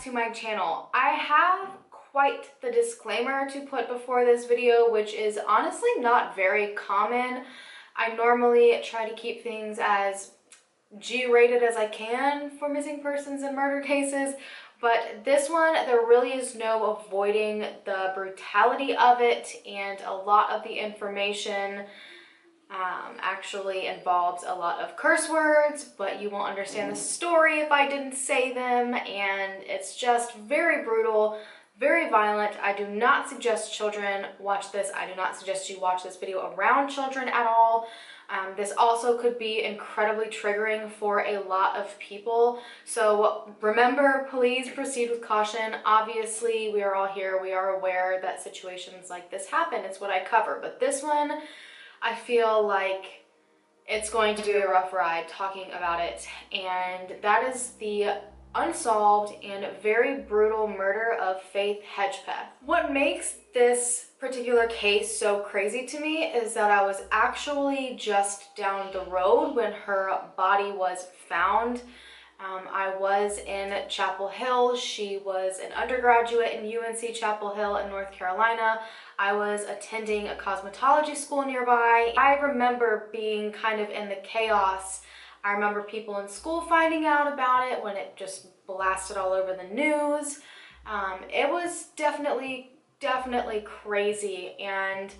to my channel. I have quite the disclaimer to put before this video, which is honestly not very common. I normally try to keep things as G-rated as I can for missing persons and murder cases, but this one, there really is no avoiding the brutality of it, and a lot of the information actually involves a lot of curse words, but you won't understand the story if I didn't say them, and it's just very brutal, very violent. I do not suggest children watch this. I do not suggest you watch this video around children at all. This also could be incredibly triggering for a lot of people. So remember, please proceed with caution. Obviously, we are all here. We are aware that situations like this happen. It's what I cover. But this one, I feel like it's going to be a rough ride talking about it. And that is the unsolved and very brutal murder of Faith Hedgepeth. What makes this particular case so crazy to me is that I was actually just down the road when her body was found. I was in Chapel Hill. She was an undergraduate in UNC Chapel Hill in North Carolina. I was attending a cosmetology school nearby. I remember being kind of in the chaos. I remember people in school finding out about it when it just blasted all over the news. It was definitely crazy, and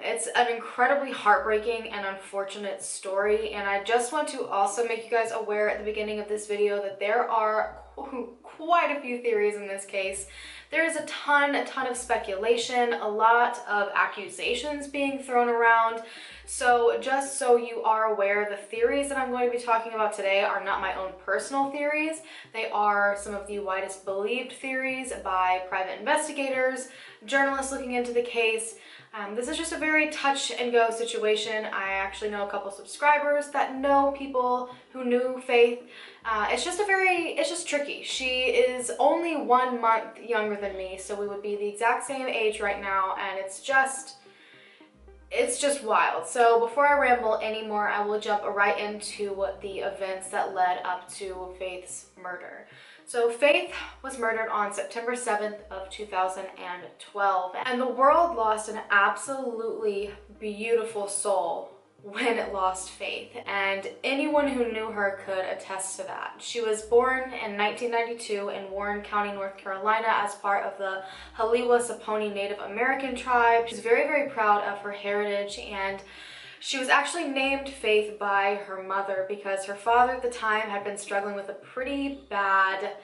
it's an incredibly heartbreaking and unfortunate story. And I just want to also make you guys aware at the beginning of this video that there are quite a few theories in this case. There is a ton of speculation, a lot of accusations being thrown around. So just so you are aware, the theories that I'm going to be talking about today are not my own personal theories. They are some of the widest believed theories by private investigators, journalists looking into the case. This is just a very touch and go situation. I actually know a couple subscribers that know people who knew Faith. It's just tricky. She is only 1 month younger than me, so we would be the exact same age right now, and it's just wild. So before I ramble anymore, I will jump right into the events that led up to Faith's murder. So Faith was murdered on September 7th of 2012, and the world lost an absolutely beautiful soul when it lost Faith, and anyone who knew her could attest to that. She was born in 1992 in Warren County, North Carolina, as part of the Hallan Native American tribe. She's very proud of her heritage, and she was actually named Faith by her mother because her father at the time had been struggling with a pretty bad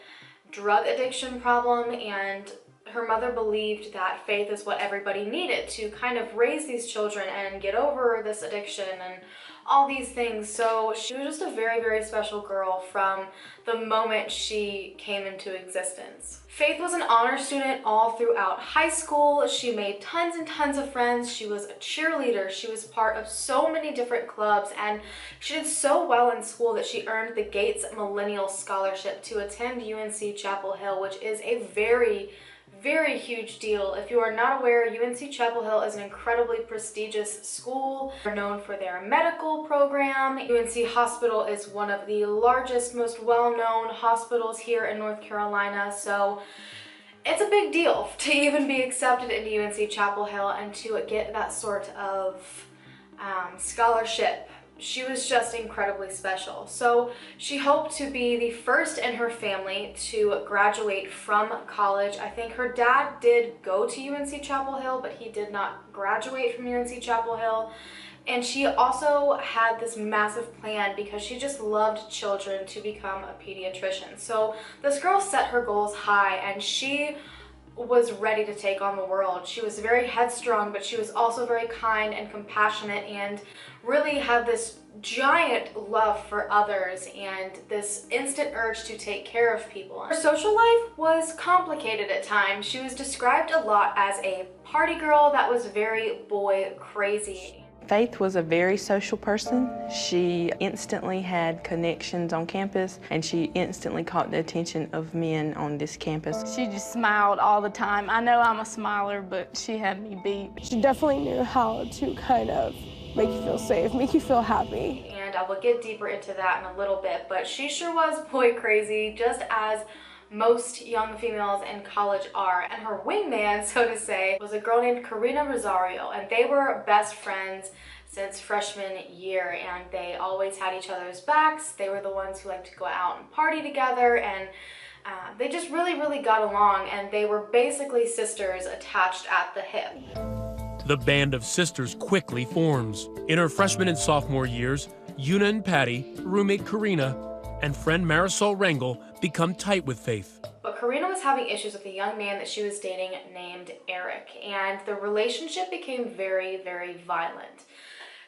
drug addiction problem, and her mother believed that Faith is what everybody needed to kind of raise these children and get over this addiction and all these things. So she was just a very special girl from the moment she came into existence. Faith was an honor student all throughout high school. She made tons and tons of friends. She was a cheerleader. She was part of so many different clubs, and she did so well in school that she earned the Gates Millennial Scholarship to attend UNC Chapel Hill, which is a very huge deal. If you are not aware, UNC Chapel Hill is an incredibly prestigious school. They're known for their medical program. UNC Hospital is one of the largest, most well-known hospitals here in North Carolina, so it's a big deal to even be accepted into UNC Chapel Hill and to get that sort of scholarship. She was just incredibly special. So she hoped to be the first in her family to graduate from college. I think her dad did go to UNC Chapel Hill, but he did not graduate from UNC Chapel Hill. And she also had this massive plan because she just loved children to become a pediatrician. So this girl set her goals high, and she was ready to take on the world. She was very headstrong, but she was also very kind and compassionate, and really had this giant love for others and this instant urge to take care of people. Her social life was complicated at times. She was described a lot as a party girl that was very boy crazy. Faith was a very social person. She instantly had connections on campus, and she instantly caught the attention of men on this campus. She just smiled all the time. I know I'm a smiler, but she had me beat. She definitely knew how to kind of make you feel safe, make you feel happy. And I will get deeper into that in a little bit, but she sure was boy crazy, just as most young females in college are. And her wingman, so to say, was a girl named Kareena Rosario, and they were best friends since freshman year, and they always had each other's backs. They were the ones who liked to go out and party together, and they just really got along, and they were basically sisters attached at the hip. The band of sisters quickly forms. In her freshman and sophomore years, Una and Patty, roommate Kareena, and friend Marisol Rangel become tight with Faith. But Kareena was having issues with a young man that she was dating named Eric, and the relationship became very violent.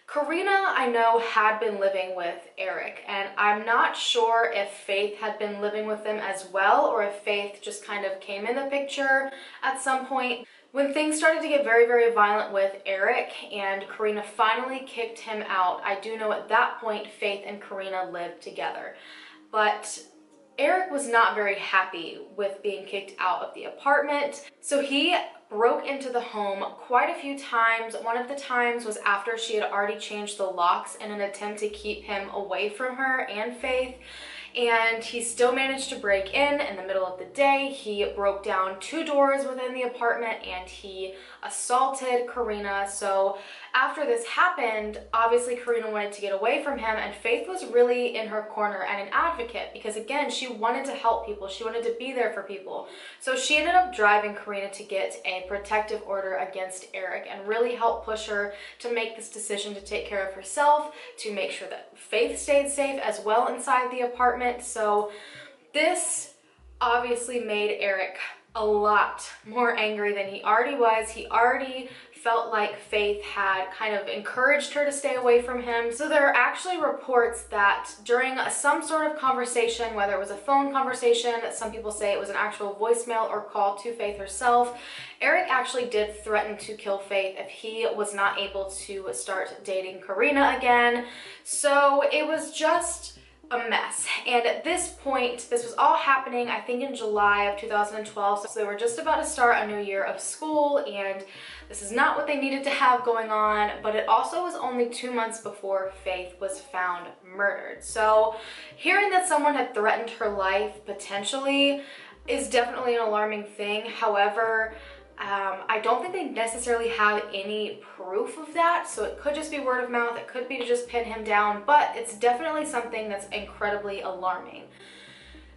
Kareena, I know, had been living with Eric, and I'm not sure if Faith had been living with them as well, or if Faith just kind of came in the picture at some point. When things started to get very violent with Eric and Kareena finally kicked him out, I do know at that point Faith and Kareena lived together. But Eric was not very happy with being kicked out of the apartment, so he broke into the home quite a few times. One of the times was after she had already changed the locks in an attempt to keep him away from her and Faith. And he still managed to break in the middle of the day. He broke down 2 doors within the apartment and he assaulted Kareena. So after this happened, obviously Kareena wanted to get away from him, and Faith was really in her corner and an advocate because, again, she wanted to help people. She wanted to be there for people. So she ended up driving Kareena to get a protective order against Eric and really helped push her to make this decision to take care of herself, to make sure that Faith stayed safe as well inside the apartment. So this obviously made Eric a lot more angry than he already was. He already felt like Faith had kind of encouraged her to stay away from him. So there are actually reports that during some sort of conversation, whether it was a phone conversation, some people say it was an actual voicemail or call to Faith herself, Eric actually did threaten to kill Faith if he was not able to start dating Kareena again. So it was just a mess. And at this point, this was all happening, I think, in July of 2012. So they were just about to start a new year of school, and this is not what they needed to have going on. But it also was only 2 months before Faith was found murdered. So hearing that someone had threatened her life potentially is definitely an alarming thing. However, I don't think they necessarily have any proof of that, so it could just be word of mouth, it could be to just pin him down, but it's definitely something that's incredibly alarming.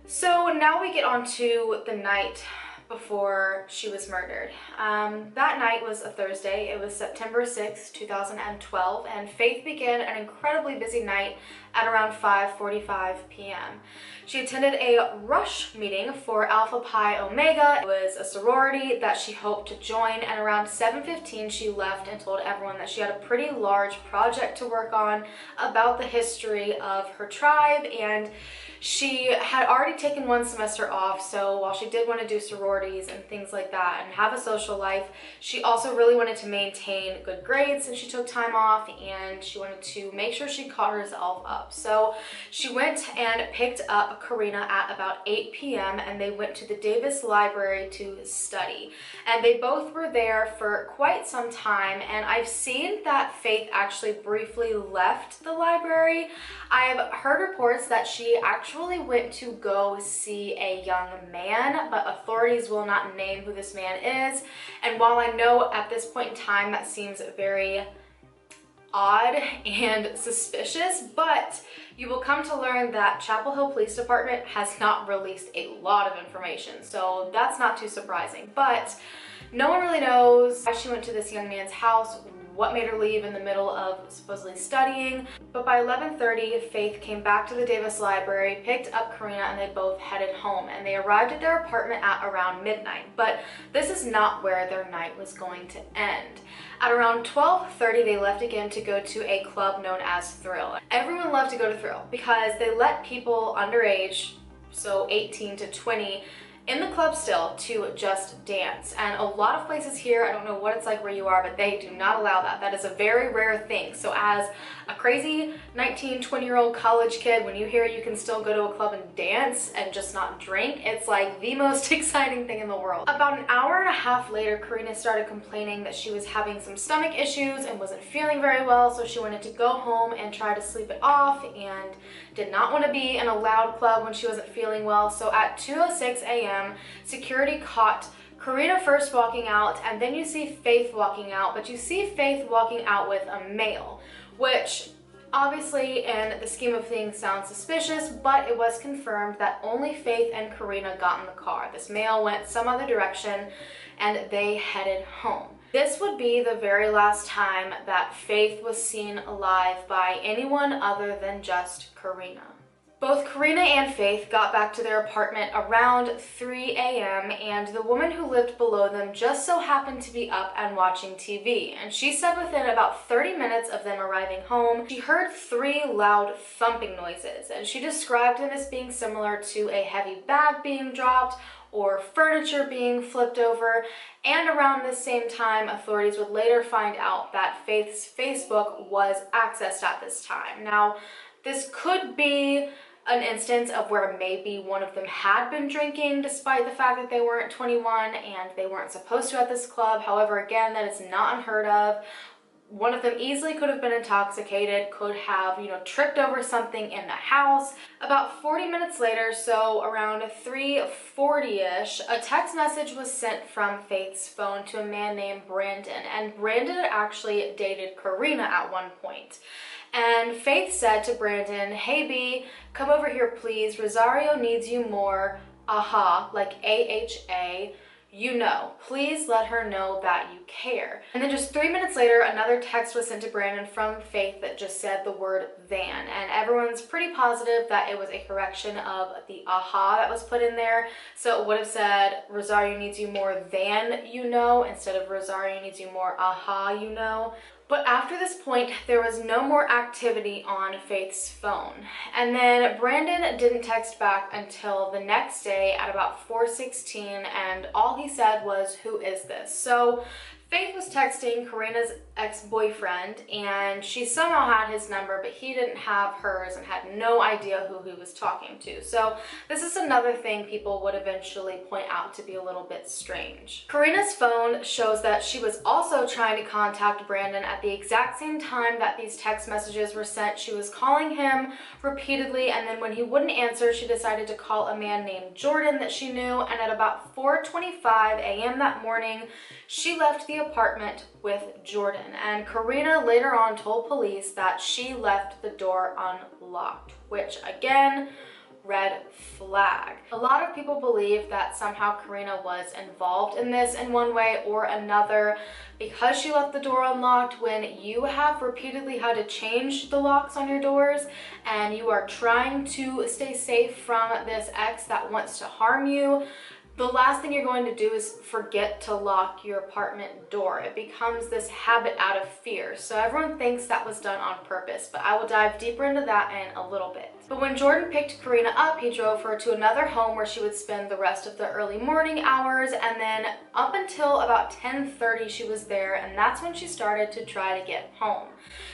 So now we get on to the night before she was murdered. That night was a Thursday. It was September 6, 2012, and Faith began an incredibly busy night at around 5:45 p.m. She attended a rush meeting for Alpha Pi Omega. It was a sorority that she hoped to join, and around 7:15 she left and told everyone that she had a pretty large project to work on about the history of her tribe, and she had already taken 1 semester off, so while she did want to do sororities and things like that and have a social life, she also really wanted to maintain good grades, and she took time off and she wanted to make sure she caught herself up. So she went and picked up Kareena at about 8 p.m. and they went to the Davis Library to study. And they both were there for quite some time, and I've seen that Faith actually briefly left the library. I've heard reports that she actually went to go see a young man, but authorities will not name who this man is. And while I know at this point in time that seems very odd and suspicious, but you will come to learn that Chapel Hill Police Department has not released a lot of information, so that's not too surprising. But no one really knows why she went to this young man's house, what made her leave in the middle of supposedly studying. But by 11:30, Faith came back to the Davis Library, picked up Kareena, and they both headed home. And they arrived at their apartment at around midnight. But this is not where their night was going to end. At around 12:30, they left again to go to a club known as Thrill. Everyone loved to go to Thrill because they let people underage, so 18 to 20, in the club still to just dance. And a lot of places here, I don't know what it's like where you are, but they do not allow that. That is a very rare thing. So as a crazy 19, 20-year-old college kid, when you hear you can still go to a club and dance and just not drink, it's like the most exciting thing in the world. About an hour and a half later, Kareena started complaining that she was having some stomach issues and wasn't feeling very well, so she wanted to go home and try to sleep it off and did not want to be in a loud club when she wasn't feeling well. So at 2:06 a.m., security caught Kareena first walking out, and then you see Faith walking out, but you see Faith walking out with a male, which obviously in the scheme of things sounds suspicious, but it was confirmed that only Faith and Kareena got in the car. This male went some other direction and they headed home. This would be the very last time that Faith was seen alive by anyone other than just Kareena. Both Kareena and Faith got back to their apartment around 3 a.m. and the woman who lived below them just so happened to be up and watching TV. And she said within about 30 minutes of them arriving home, she heard 3 loud thumping noises, and she described them as being similar to a heavy bag being dropped or furniture being flipped over. And around this same time, authorities would later find out that Faith's Facebook was accessed at this time. Now, this could be an instance of where maybe one of them had been drinking despite the fact that they weren't 21 and they weren't supposed to at this club. However, again, that is not unheard of. One of them easily could have been intoxicated, could have, tripped over something in the house. About 40 minutes later, so around 3:40-ish, a text message was sent from Faith's phone to a man named Brandon. And Brandon had actually dated Kareena at one point. And Faith said to Brandon, "Hey B, come over here please. Rosario needs you more. Aha," like AHA. Please let her know that you care. And then just 3 minutes later, another text was sent to Brandon from Faith that just said the word "than," and everyone's pretty positive that it was a correction of the aha that was put in there. So it would have said Rosario needs you more than instead of Rosario needs you more aha. But after this point, there was no more activity on Faith's phone. And then Brandon didn't text back until the next day at about 4:16, and all he said was, "Who is this?" So Faith was texting Kareena's ex-boyfriend, and she somehow had his number, but he didn't have hers and had no idea who he was talking to. So this is another thing people would eventually point out to be a little bit strange. Kareena's phone shows that she was also trying to contact Brandon at the exact same time that these text messages were sent. She was calling him repeatedly, and then when he wouldn't answer, she decided to call a man named Jordan that she knew, and at about 4:25 a.m. that morning, she left the apartment with Jordan. And Kareena later on told police that she left the door unlocked, which again, red flag. A lot of people believe that somehow Kareena was involved in this in one way or another because she left the door unlocked. When you have repeatedly had to change the locks on your doors and you are trying to stay safe from this ex that wants to harm you, the last thing you're going to do is forget to lock your apartment door. It becomes this habit out of fear. So everyone thinks that was done on purpose, but I will dive deeper into that in a little bit. But when Jordan picked Kareena up, he drove her to another home where she would spend the rest of the early morning hours, and then up until about 10:30 she was there, and that's when she started to try to get home.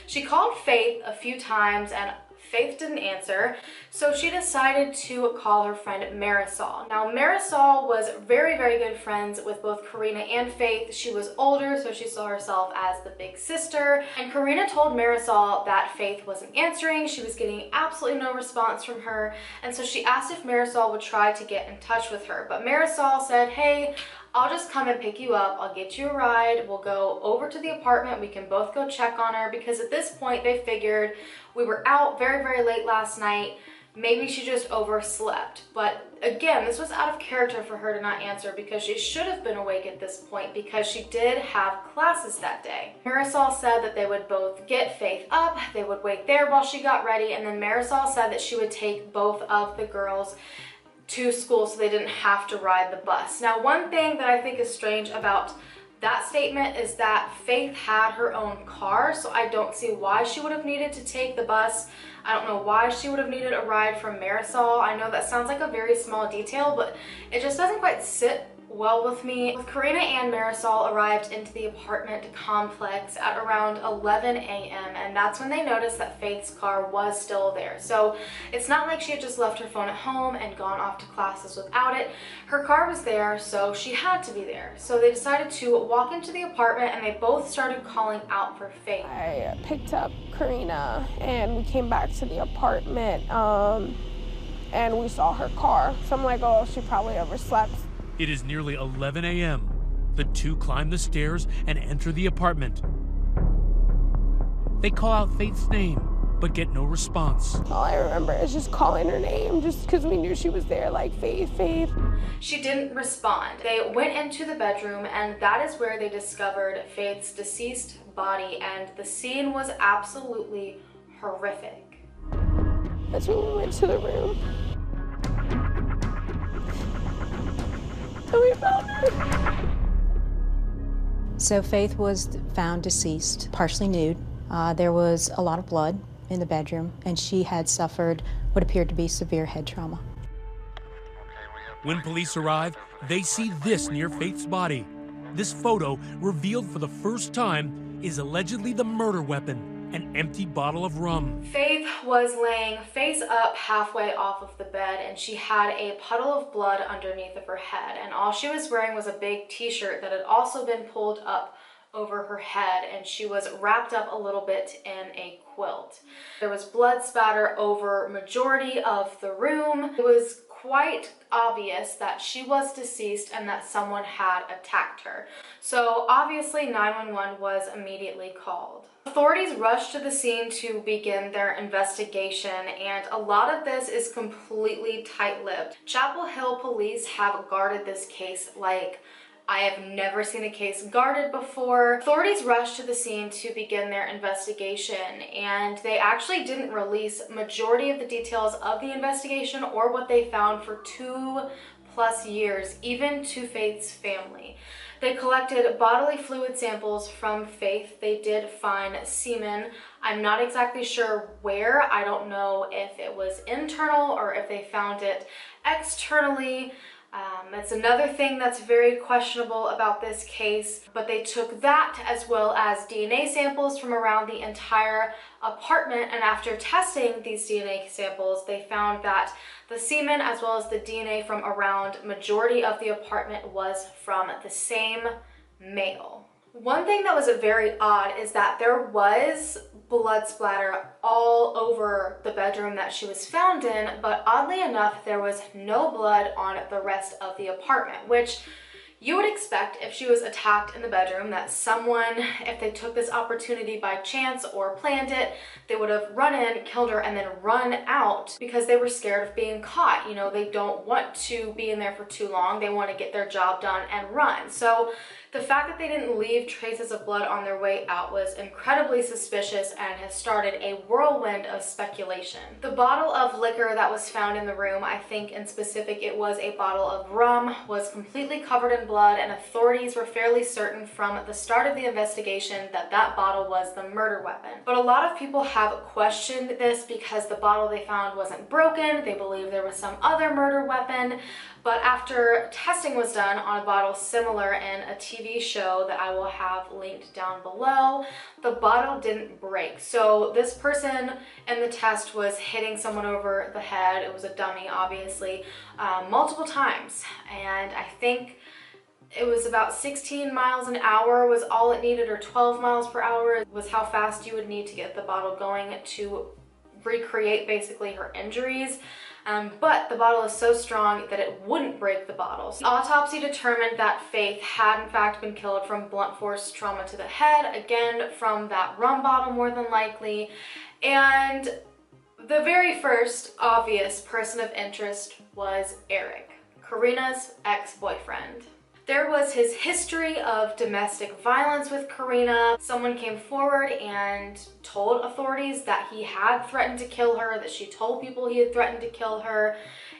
She called Faith a few times and Faith didn't answer, so she decided to call her friend Marisol. Now, Marisol was very, very good friends with both Kareena and Faith. She was older, so she saw herself as the big sister. And Kareena told Marisol that Faith wasn't answering. She was getting absolutely no response from her, and so she asked if Marisol would try to get in touch with her. But Marisol said, "Hey, I'll just come and pick you up. I'll get you a ride. We'll go over to the apartment. We can both go check on her," because at this point they figured we were out very, very late last night. Maybe she just overslept. But again, this was out of character for her to not answer because she should have been awake at this point because she did have classes that day. Marisol said that they would both get Faith up, they would wait there while she got ready, and then Marisol said that she would take both of the girls to school so they didn't have to ride the bus. Now, one thing that I think is strange about That statement is that Faith had her own car, so I don't see why she would have needed to take the bus. I don't know why she would have needed a ride from Marisol. I know that sounds like a very small detail, but it just doesn't quite sit well with me. Both Kareena and Marisol arrived into the apartment complex at around 11 a.m. and that's when they noticed that Faith's car was still there. So it's not like she had just left her phone at home and gone off to classes without it. Her car was there, so she had to be there. So they decided to walk into the apartment and they both started calling out for Faith. I picked up Kareena and we came back to the apartment and we saw her car. So I'm like, oh, she probably overslept. It is nearly 11 a.m. The two climb the stairs and enter the apartment. They call out Faith's name, but get no response. All I remember is just calling her name just because we knew she was there, like, Faith, Faith. She didn't respond. They went into the bedroom and that is where they discovered Faith's deceased body, and the scene was absolutely horrific. That's when we went to the room. We found her. So Faith was found deceased, partially nude. There was a lot of blood in the bedroom, and she had suffered what appeared to be severe head trauma. When police arrive, they see this near Faith's body. This photo, revealed for the first time, is allegedly the murder weapon, an empty bottle of rum. Faith was laying face up halfway off of the bed and she had a puddle of blood underneath of her head, and all she was wearing was a big t-shirt that had also been pulled up over her head, and she was wrapped up a little bit in a quilt. There was blood spatter over majority of the room. It was quite obvious that she was deceased and that someone had attacked her. So obviously 911 was immediately called. Authorities rushed to the scene to begin their investigation, and a lot of this is completely tight-lipped. Chapel Hill police have guarded this case like I have never seen a case guarded before. Authorities rushed to the scene to begin their investigation, and they actually didn't release majority of the details of the investigation or what they found for 2+ years, even to Faith's family. They collected bodily fluid samples from Faith. They did find semen. I'm not exactly sure where. I don't know if it was internal or if they found it externally. It's another thing that's very questionable about this case, but they took that as well as DNA samples from around the entire apartment, and after testing these DNA samples, they found that the semen as well as the DNA from around majority of the apartment was from the same male. One thing that was very odd is that there was blood splatter all over the bedroom that she was found in, but oddly enough, there was no blood on the rest of the apartment, which you would expect if she was attacked in the bedroom that someone, if they took this opportunity by chance or planned it, they would have run in, killed her, and then run out because they were scared of being caught. You know, they don't want to be in there for too long. They want to get their job done and run. So the fact that they didn't leave traces of blood on their way out was incredibly suspicious and has started a whirlwind of speculation. The bottle of liquor that was found in the room, I think in specific it was a bottle of rum, was completely covered in blood, and authorities were fairly certain from the start of the investigation that that bottle was the murder weapon. But a lot of people have questioned this because the bottle they found wasn't broken. They believe there was some other murder weapon. But after testing was done on a bottle similar in a TV show that I will have linked down below, the bottle didn't break. So this person in the test was hitting someone over the head. It was a dummy, obviously, multiple times. And I think it was about 16 miles an hour was all it needed, or 12 miles per hour was how fast you would need to get the bottle going to recreate basically her injuries. But the bottle is so strong that it wouldn't break the bottle. The autopsy determined that Faith had in fact been killed from blunt force trauma to the head, again from that rum bottle more than likely. And the very first obvious person of interest was Eric, Kareena's ex-boyfriend. There was his history of domestic violence with Kareena. Someone came forward and told authorities that he had threatened to kill her, that she told people he had threatened to kill her.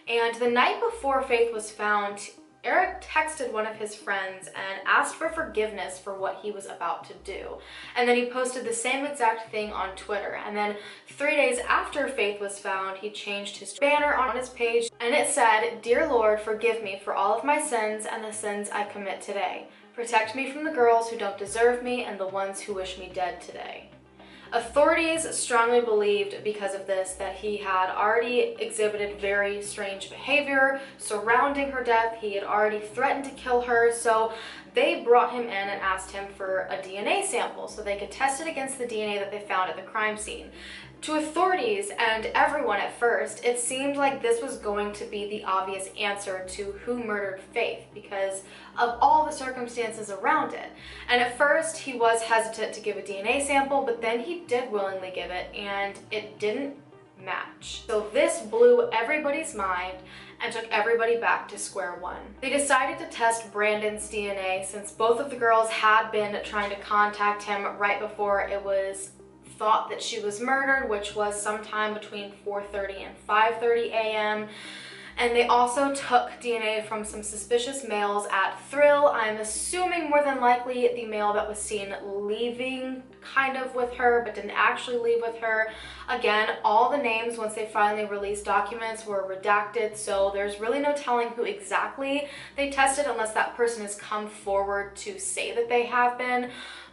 And the night before Faith was found, Eric texted one of his friends and asked for forgiveness for what he was about to do. And then he posted the same exact thing on Twitter. And then 3 days after Faith was found, he changed his banner on his page and it said, "Dear Lord, forgive me for all of my sins and the sins I commit today. Protect me from the girls who don't deserve me and the ones who wish me dead today." Authorities strongly believed because of this that he had already exhibited very strange behavior surrounding her death. He had already threatened to kill her, so they brought him in and asked him for a DNA sample so they could test it against the DNA that they found at the crime scene. To authorities and everyone at first, it seemed like this was going to be the obvious answer to who murdered Faith because of all the circumstances around it. And at first, he was hesitant to give a DNA sample, but then he did willingly give it, and it didn't match. So this blew everybody's mind and took everybody back to square one. They decided to test Brandon's DNA since both of the girls had been trying to contact him right before it was thought that she was murdered, which was sometime between 4:30 and 5:30 a.m. And they also took DNA from some suspicious males at Thrill. I'm assuming more than likely the male that was seen leaving kind of with her, but didn't actually leave with her. Again, all the names, once they finally released documents, were redacted, so there's really no telling who exactly they tested unless that person has come forward to say that they have been.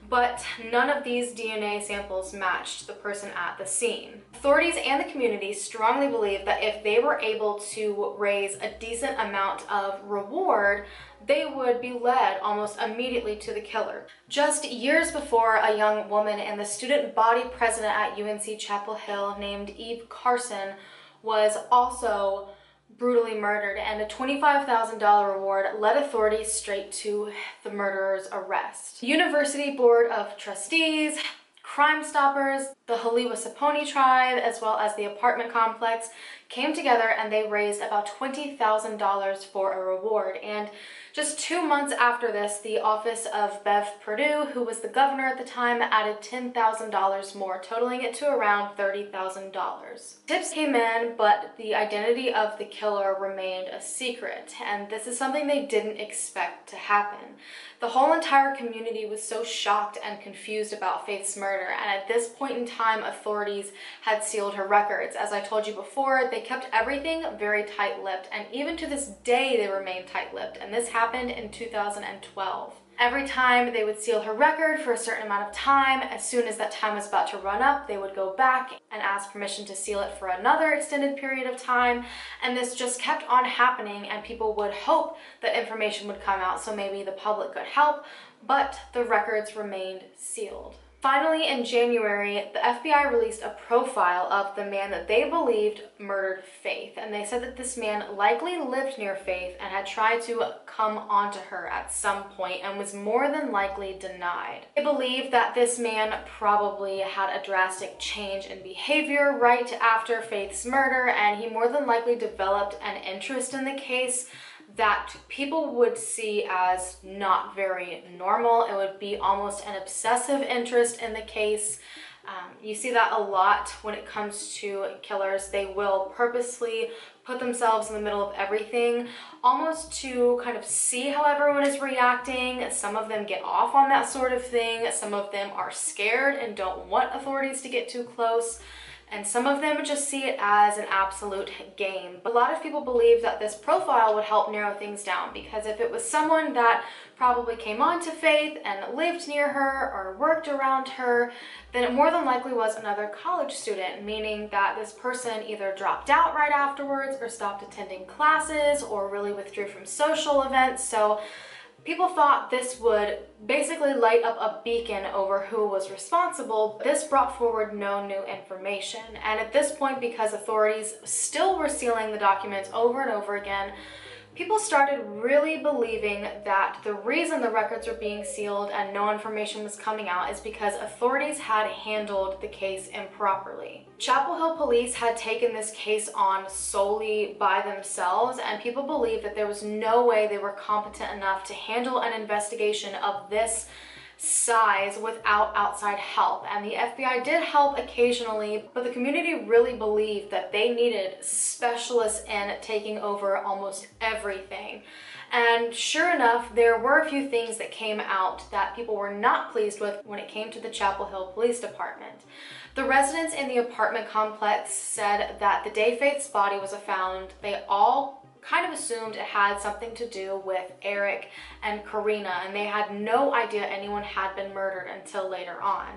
But none of these DNA samples matched the person at the scene. Authorities and the community strongly believe that if they were able to raise a decent amount of reward, they would be led almost immediately to the killer. Just years before, a young woman and the student body president at UNC Chapel Hill named Eve Carson was also brutally murdered, and a $25,000 reward led authorities straight to the murderer's arrest. The University Board of Trustees, Crime Stoppers, the Hallan tribe, as well as the apartment complex came together and they raised about $20,000 for a reward. And just 2 months after this, the office of Bev Perdue, who was the governor at the time, added $10,000 more, totaling it to around $30,000. Tips came in, but the identity of the killer remained a secret, and this is something they didn't expect to happen. The whole entire community was so shocked and confused about Faith's murder, and at this point in time, authorities had sealed her records. As I told you before, they kept everything very tight-lipped, and even to this day, they remain tight-lipped, and this happened in 2012. Every time they would seal her record for a certain amount of time, as soon as that time was about to run up, they would go back and ask permission to seal it for another extended period of time. And this just kept on happening, and people would hope that information would come out so maybe the public could help, but the records remained sealed. Finally, in January, the FBI released a profile of the man that they believed murdered Faith, and they said that this man likely lived near Faith and had tried to come onto her at some point and was more than likely denied. They believe that this man probably had a drastic change in behavior right after Faith's murder, and he more than likely developed an interest in the case that people would see as not very normal. It would be almost an obsessive interest in the case. You see that a lot when it comes to killers. They will purposely put themselves in the middle of everything, almost to kind of see how everyone is reacting. Some of them get off on that sort of thing. Some of them are scared and don't want authorities to get too close. And some of them just see it as an absolute game. But a lot of people believe that this profile would help narrow things down, because if it was someone that probably came on to Faith and lived near her or worked around her, then it more than likely was another college student, meaning that this person either dropped out right afterwards or stopped attending classes or really withdrew from social events. So people thought this would basically light up a beacon over who was responsible. This brought forward no new information. And at this point, because authorities still were sealing the documents over and over again, people started really believing that the reason the records were being sealed and no information was coming out is because authorities had handled the case improperly. Chapel Hill police had taken this case on solely by themselves, and people believed that there was no way they were competent enough to handle an investigation of this size without outside help. And the FBI did help occasionally, but the community really believed that they needed specialists in taking over almost everything. And sure enough, there were a few things that came out that people were not pleased with when it came to the Chapel Hill Police Department. The residents in the apartment complex said that the day Faith's body was found, they all kind of assumed it had something to do with Eric and Kareena, and they had no idea anyone had been murdered until later on.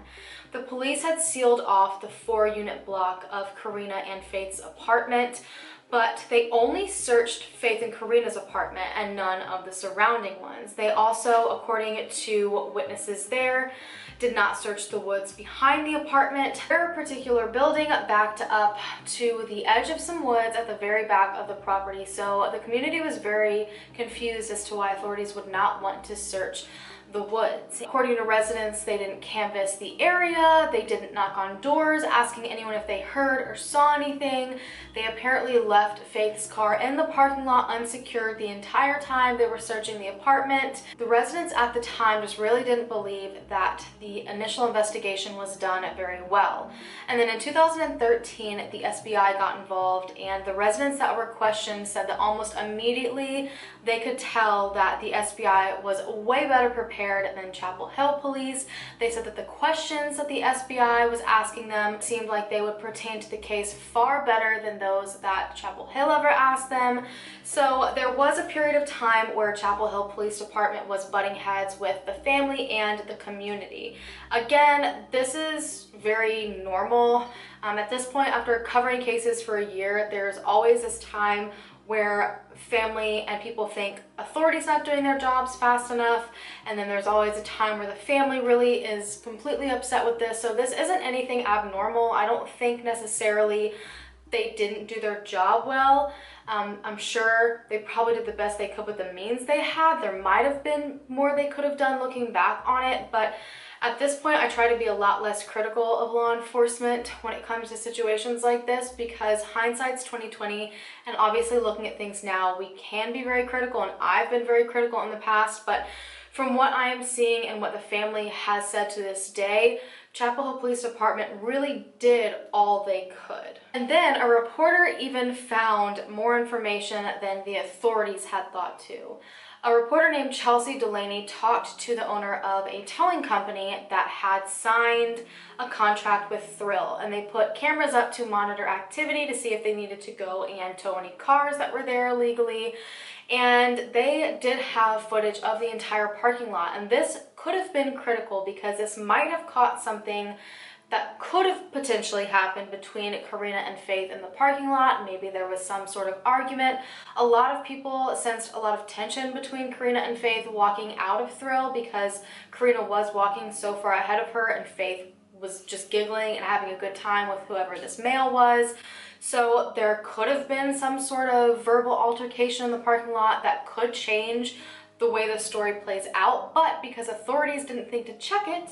The police had sealed off the 4-unit block of Kareena and Faith's apartment, but they only searched Faith and Kareena's apartment and none of the surrounding ones. They also, according to witnesses there, did not search the woods behind the apartment. Their particular building backed up to the edge of some woods at the very back of the property, so the community was very confused as to why authorities would not want to search the woods. According to residents, they didn't canvass the area, they didn't knock on doors asking anyone if they heard or saw anything. They apparently left Faith's car in the parking lot unsecured the entire time they were searching the apartment. The residents at the time just really didn't believe that the initial investigation was done very well. And then in 2013, the SBI got involved, and the residents that were questioned said that almost immediately they could tell that the SBI was way better prepared than Chapel Hill police. They said that the questions that the SBI was asking them seemed like they would pertain to the case far better than those that Chapel Hill ever asked them. So there was a period of time where Chapel Hill Police Department was butting heads with the family and the community. Again, this is very normal. At this point, after covering cases for a year, there's always this time where family and people think authorities not doing their jobs fast enough, and then there's always a time where the family really is completely upset with this. So this isn't anything abnormal. I don't think necessarily they didn't do their job well. I'm sure they probably did the best they could with the means they had. There might have been more they could have done looking back on it, but at this point, I try to be a lot less critical of law enforcement when it comes to situations like this, because hindsight's 20/20, and obviously looking at things now, we can be very critical, and I've been very critical in the past, but from what I am seeing and what the family has said to this day, Chapel Hill Police Department really did all they could. And then a reporter even found more information than the authorities had thought to. A reporter named Chelsea Delaney talked to the owner of a towing company that had signed a contract with Thrill, and they put cameras up to monitor activity to see if they needed to go and tow any cars that were there illegally. And they did have footage of the entire parking lot, and this could have been critical because this might have caught something that could have potentially happened between Kareena and Faith in the parking lot. Maybe there was some sort of argument. A lot of people sensed a lot of tension between Kareena and Faith walking out of Thrill, because Kareena was walking so far ahead of her and Faith was just giggling and having a good time with whoever this male was. So there could have been some sort of verbal altercation in the parking lot that could change the way the story plays out, but because authorities didn't think to check it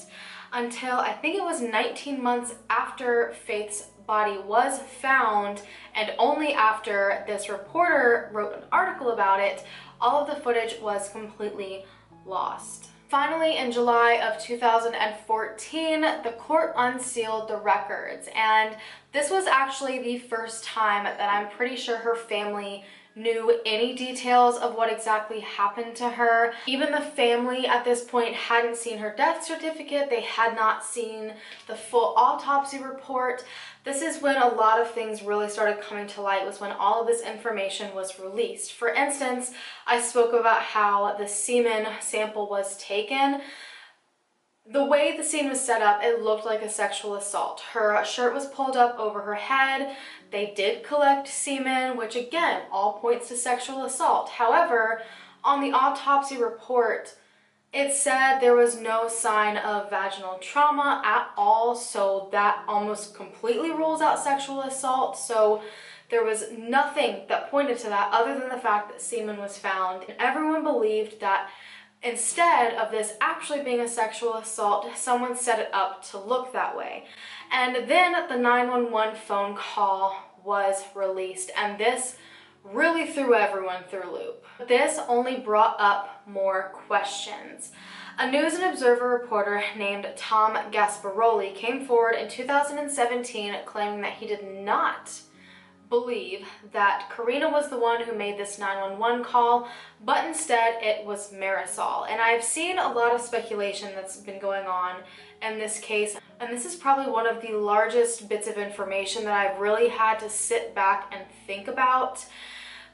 until I think it was 19 months after Faith's body was found, and only after this reporter wrote an article about it, all of the footage was completely lost. Finally, in July of 2014, the court unsealed the records, and this was actually the first time that I'm pretty sure her family knew any details of what exactly happened to her. Even the family at this point hadn't seen her death certificate. They had not seen the full autopsy report. This is when a lot of things really started coming to light, was when all of this information was released. For instance, I spoke about how the semen sample was taken. The way the scene was set up, it looked like a sexual assault. Her shirt was pulled up over her head. They did collect semen, which again, all points to sexual assault. However, on the autopsy report, it said there was no sign of vaginal trauma at all, so that almost completely rules out sexual assault. So there was nothing that pointed to that other than the fact that semen was found. And everyone believed that instead of this actually being a sexual assault, someone set it up to look that way. And then the 911 phone call was released, and this really threw everyone through a loop. This only brought up more questions. A News and Observer reporter named Tom Gasparoli came forward in 2017 claiming that he did not believe that Kareena was the one who made this 911 call, but instead it was Marisol. And I've seen a lot of speculation that's been going on in this case, and this is probably one of the largest bits of information that I've really had to sit back and think about.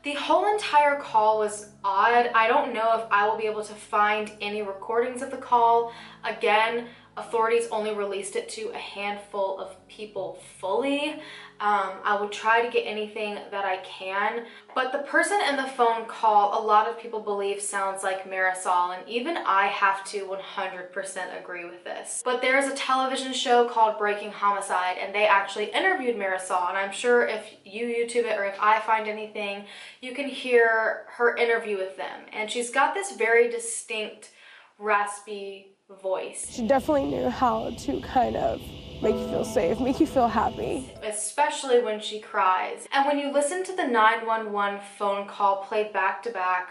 The whole entire call was odd. I don't know if I will be able to find any recordings of the call. Again, authorities only released it to a handful of people fully. I will try to get anything that I can, but the person in the phone call, a lot of people believe sounds like Marisol, and even I have to 100% agree with this. But there's a television show called Breaking Homicide, and they actually interviewed Marisol, and I'm sure if you YouTube it or if I find anything, you can hear her interview with them. And she's got this very distinct, raspy voice. She definitely knew how to kind of make you feel safe, make you feel happy. Especially when she cries. And when you listen to the 911 phone call played back to back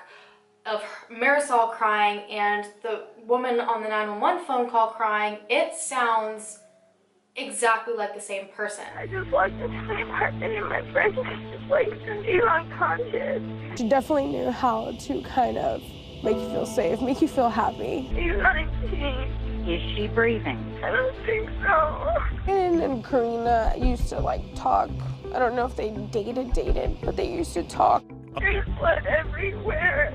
of Marisol crying and the woman on the 911 phone call crying, it sounds exactly like the same person. I just walked into my apartment and my friend just like you unconscious. She definitely knew how to kind of make you feel safe, make you feel happy. She's not in pain. Is she breathing? I don't think so. And Kareena used to like talk. I don't know if they dated, but they used to talk. There's blood everywhere.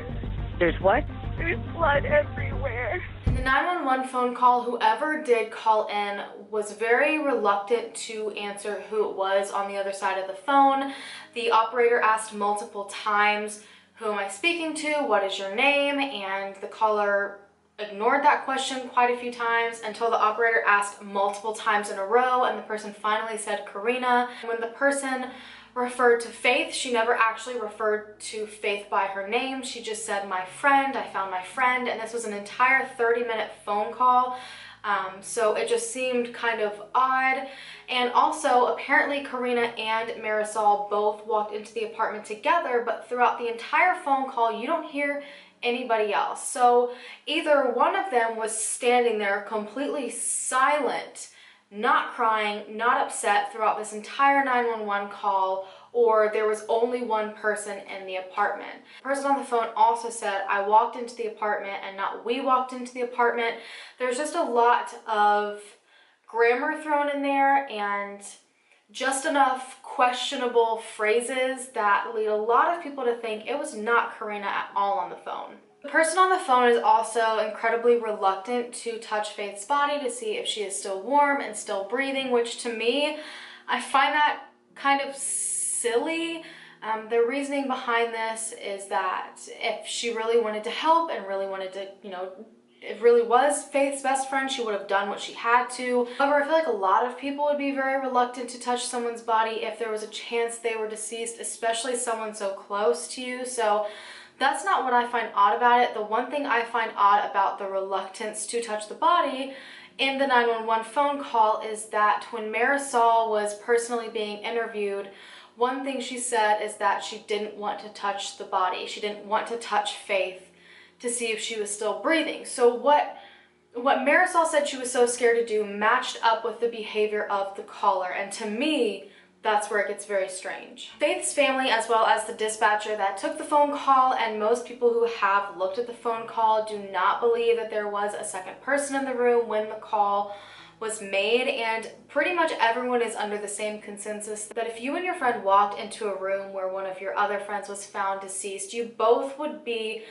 There's what? There's blood everywhere. In the 911 phone call, whoever did call in was very reluctant to answer who it was on the other side of the phone. The operator asked multiple times, "Who am I speaking to? What is your name?" And the caller ignored that question quite a few times until the operator asked multiple times in a row, and the person finally said Kareena. When the person referred to Faith, she never actually referred to Faith by her name. She just said, "My friend, I found my friend," and this was an entire 30-minute phone call. So it just seemed kind of odd. And also, apparently Kareena and Marisol both walked into the apartment together, but throughout the entire phone call, you don't hear anybody else. So either one of them was standing there completely silent, not crying, not upset throughout this entire 911 call, or there was only one person in the apartment. The person on the phone also said, "I walked into the apartment," and not "we walked into the apartment." There's just a lot of grammar thrown in there and just enough questionable phrases that lead a lot of people to think it was not Kareena at all on the phone. The person on the phone is also incredibly reluctant to touch Faith's body to see if she is still warm and still breathing, which to me, I find that kind of silly. The reasoning behind this is that if she really wanted to help and really wanted to, it really was Faith's best friend, she would have done what she had to. However, I feel like a lot of people would be very reluctant to touch someone's body if there was a chance they were deceased, especially someone so close to you. So that's not what I find odd about it. The one thing I find odd about the reluctance to touch the body in the 911 phone call is that when Marisol was personally being interviewed, one thing she said is that she didn't want to touch the body. She didn't want to touch Faith to see if she was still breathing. So what Marisol said she was so scared to do matched up with the behavior of the caller, and to me, that's where it gets very strange. Faith's family, as well as the dispatcher that took the phone call, and most people who have looked at the phone call, do not believe that there was a second person in the room when the call was made, and pretty much everyone is under the same consensus that if you and your friend walked into a room where one of your other friends was found deceased, you both would be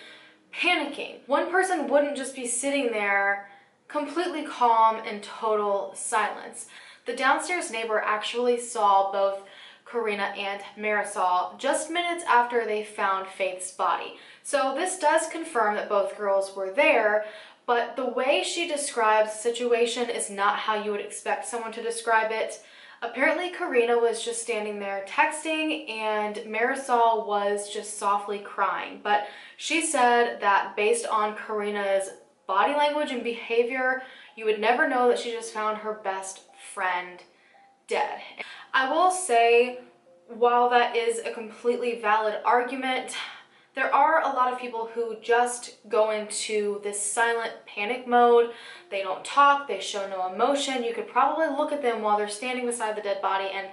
panicking. One person wouldn't just be sitting there completely calm in total silence. The downstairs neighbor actually saw both Kareena and Marisol just minutes after they found Faith's body. So this does confirm that both girls were there, but the way she describes the situation is not how you would expect someone to describe it. Apparently Kareena was just standing there texting and Marisol was just softly crying. But she said that based on Kareena's body language and behavior, you would never know that she just found her best friend dead. I will say, while that is a completely valid argument, There are a lot of people who just go into this silent panic mode. They don't talk, they show no emotion. You could probably look at them while they're standing beside the dead body and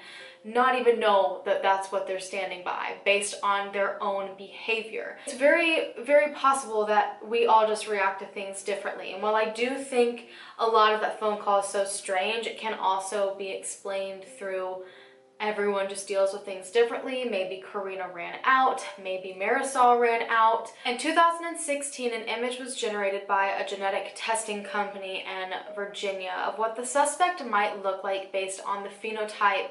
not even know that that's what they're standing by based on their own behavior. It's very, very possible that we all just react to things differently. And while I do think a lot of that phone call is so strange, it can also be explained through everyone just deals with things differently. Maybe Kareena ran out, maybe Marisol ran out. In 2016, an image was generated by a genetic testing company in Virginia of what the suspect might look like based on the phenotype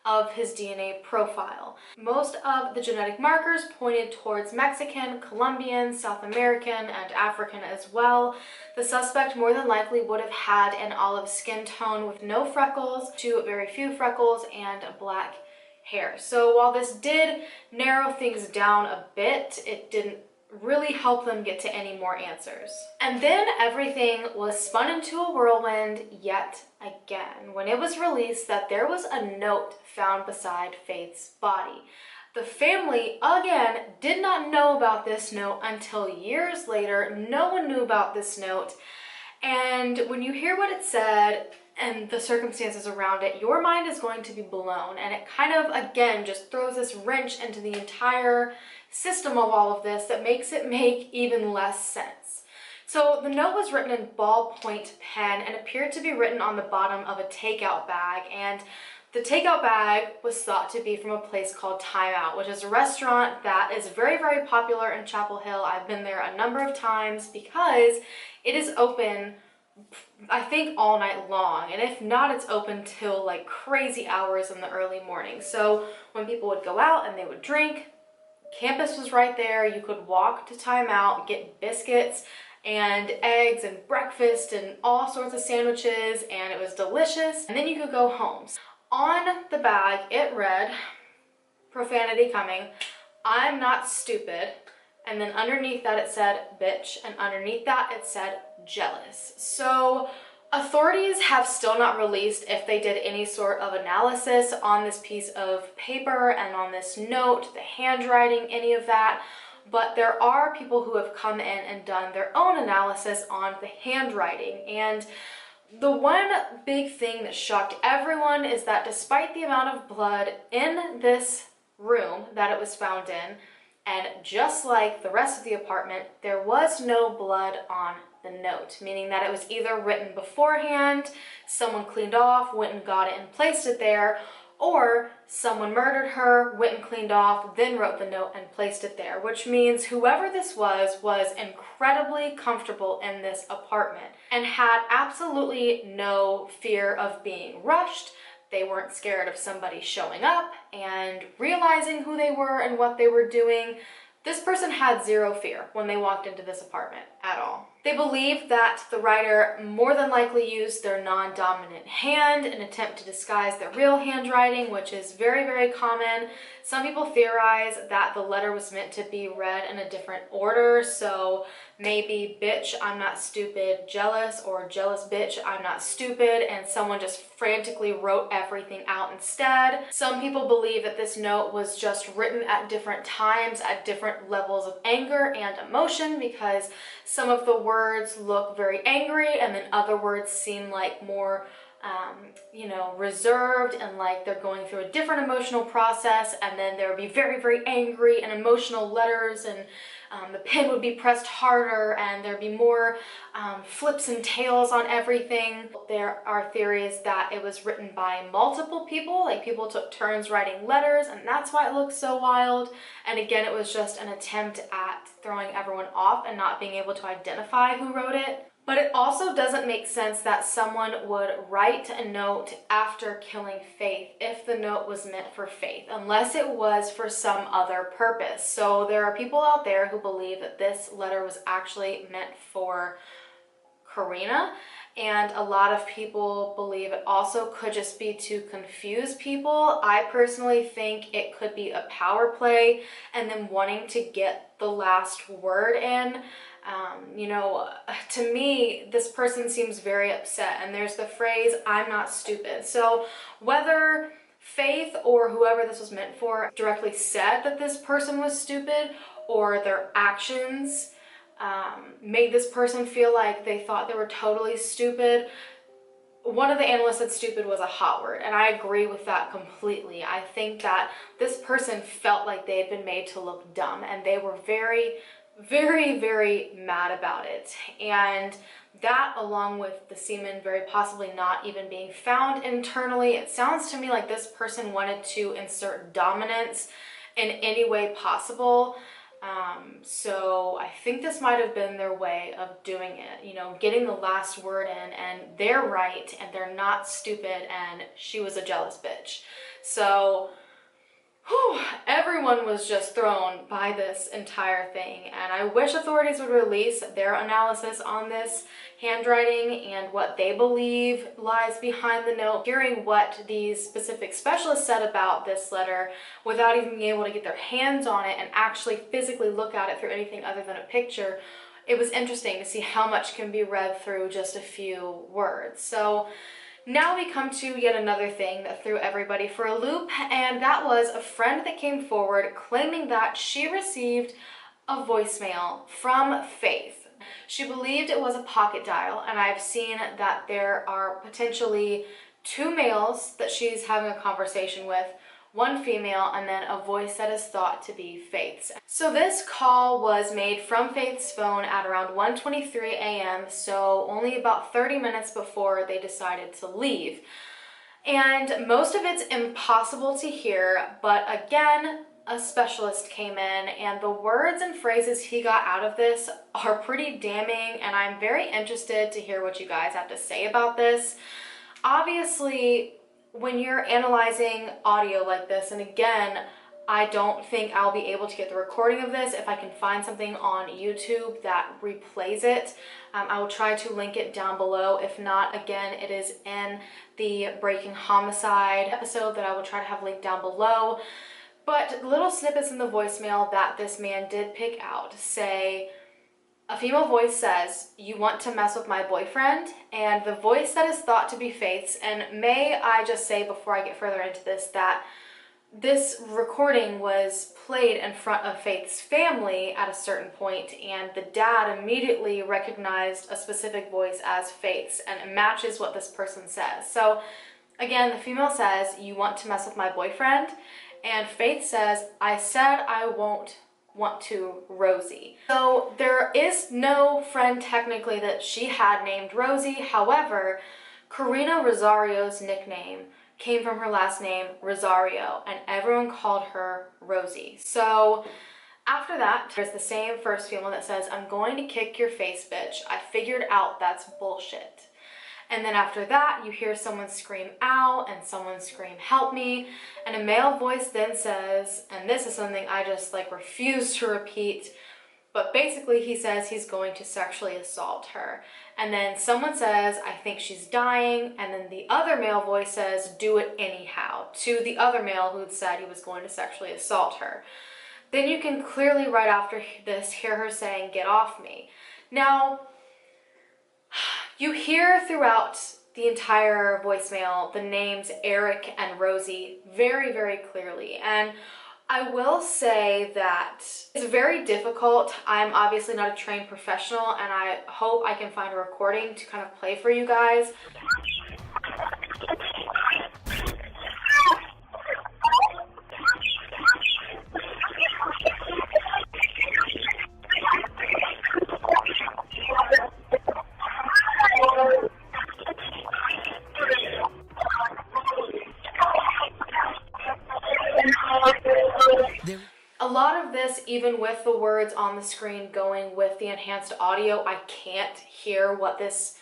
of his DNA profile. Most of the genetic markers pointed towards Mexican, Colombian, South American, and African as well. The suspect more than likely would have had an olive skin tone with no freckles to very few freckles and black hair. So while this did narrow things down a bit, it didn't really help them get to any more answers. And then everything was spun into a whirlwind yet again when it was released that there was a note found beside Faith's body. The family, again, did not know about this note until years later. No one knew about this note. And when you hear what it said and the circumstances around it, your mind is going to be blown. And it kind of, again, just throws this wrench into the entire system of all of this that makes it make even less sense. So the note was written in ballpoint pen and appeared to be written on the bottom of a takeout bag. And the takeout bag was thought to be from a place called Time Out, which is a restaurant that is very, very popular in Chapel Hill. I've been there a number of times because it is open, I think, all night long. And if not, it's open till like crazy hours in the early morning. So when people would go out and they would drink, campus was right there. You could walk to Time Out, get biscuits and eggs and breakfast and all sorts of sandwiches, and it was delicious. And then you could go home. On the bag, it read, profanity coming, "I'm not stupid." And then underneath that it said bitch, and underneath that it said jealous. So authorities have still not released if they did any sort of analysis on this piece of paper and on this note, the handwriting, any of that. But there are people who have come in and done their own analysis on the handwriting. And the one big thing that shocked everyone is that despite the amount of blood in this room that it was found in, and just like the rest of the apartment, there was no blood on the note, meaning that it was either written beforehand, someone cleaned off, went and got it and placed it there, or someone murdered her, went and cleaned off, then wrote the note and placed it there, which means whoever this was incredibly comfortable in this apartment and had absolutely no fear of being rushed. They weren't scared of somebody showing up and realizing who they were and what they were doing. This person had zero fear when they walked into this apartment at all. They believe that the writer more than likely used their non-dominant hand in an attempt to disguise their real handwriting, which is very, very common. Some people theorize that the letter was meant to be read in a different order, so maybe bitch, I'm not stupid, jealous, or jealous bitch, I'm not stupid, and someone just frantically wrote everything out instead. Some people believe that this note was just written at different times, at different levels of anger and emotion, because some of the words look very angry and then other words seem like more reserved and like they're going through a different emotional process, and then there would be very, very angry and emotional letters, and the pen would be pressed harder, and there'd be more flips and tails on everything. There are theories that it was written by multiple people, like people took turns writing letters, and that's why it looks so wild. And again, it was just an attempt at throwing everyone off and not being able to identify who wrote it. But it also doesn't make sense that someone would write a note after killing Faith if the note was meant for Faith, unless it was for some other purpose. So there are people out there who believe that this letter was actually meant for Kareena, and a lot of people believe it also could just be to confuse people. I personally think it could be a power play and them wanting to get the last word in. To me, this person seems very upset, and there's the phrase, "I'm not stupid." So whether Faith, or whoever this was meant for, directly said that this person was stupid, or their actions made this person feel like they thought they were totally stupid. One of the analysts said stupid was a hot word, and I agree with that completely. I think that this person felt like they had been made to look dumb, and they were very, very, very mad about it. And that, along with the semen very possibly not even being found internally, it sounds to me like this person wanted to insert dominance in any way possible. So I think this might have been their way of doing it, you know, getting the last word in, and they're right and they're not stupid, and she was a jealous bitch. So everyone was just thrown by this entire thing, and I wish authorities would release their analysis on this handwriting and what they believe lies behind the note. Hearing what these specific specialists said about this letter without even being able to get their hands on it and actually physically look at it through anything other than a picture, it was interesting to see how much can be read through just a few words. So now we come to yet another thing that threw everybody for a loop, and that was a friend that came forward claiming that she received a voicemail from Faith. She believed it was a pocket dial, and I've seen that there are potentially 2 males that she's having a conversation with, 1 female, and then a voice that is thought to be Faith's. So this call was made from Faith's phone at around 1:23 a.m., so only about 30 minutes before they decided to leave. And most of it's impossible to hear, but again, a specialist came in, and the words and phrases he got out of this are pretty damning, and I'm very interested to hear what you guys have to say about this. Obviously, when you're analyzing audio like this, and again, I don't think I'll be able to get the recording of this. If I can find something on YouTube that replays it, I will try to link it down below. If not, again, it is in the Breaking Homicide episode that I will try to have linked down below. But little snippets in the voicemail that this man did pick out say, a female voice says, "You want to mess with my boyfriend?" And the voice that is thought to be Faith's, and may I just say before I get further into this that this recording was played in front of Faith's family at a certain point, and the dad immediately recognized a specific voice as Faith's, and it matches what this person says. So again, the female says, "You want to mess with my boyfriend?" And Faith says, "I said I won't want to, Rosie." So there is no friend technically that she had named Rosie. However, Kareena Rosario's nickname came from her last name, Rosario, and everyone called her Rosie. So after that, there's the same first female that says, "I'm going to kick your face, bitch. I figured out that's bullshit." And then after that, you hear someone scream, "Ow," and someone scream, "Help me." And a male voice then says, and this is something I just refuse to repeat, but basically he says he's going to sexually assault her. And then someone says, "I think she's dying." And then the other male voice says, "Do it anyhow," to the other male who had said he was going to sexually assault her. Then you can clearly right after this hear her saying, "Get off me." Now, you hear throughout the entire voicemail the names Eric and Rosie very, very clearly. And I will say that it's very difficult. I'm obviously not a trained professional, and I hope I can find a recording to kind of play for you guys. A lot of this, even with the words on the screen going with the enhanced audio, I can't hear what this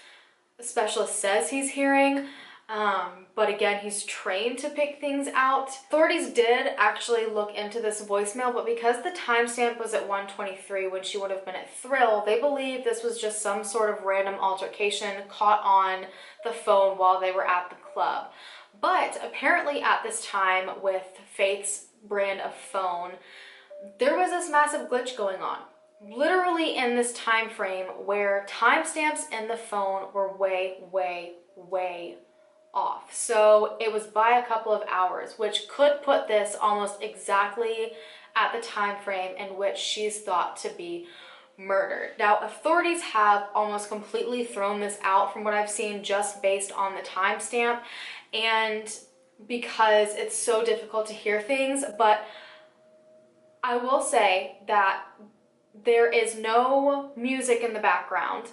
specialist says he's hearing. But again, he's trained to pick things out. Authorities did actually look into this voicemail, but because the timestamp was at 1:23 when she would have been at Thrill, they believe this was just some sort of random altercation caught on the phone while they were at the club. But apparently at this time with Faith's brand of phone, there was this massive glitch going on. Literally in this time frame where timestamps in the phone were way, way, way off. So it was by a couple of hours, which could put this almost exactly at the time frame in which she's thought to be murdered. Now, authorities have almost completely thrown this out from what I've seen just based on the timestamp, and because it's so difficult to hear things, but I will say that there is no music in the background.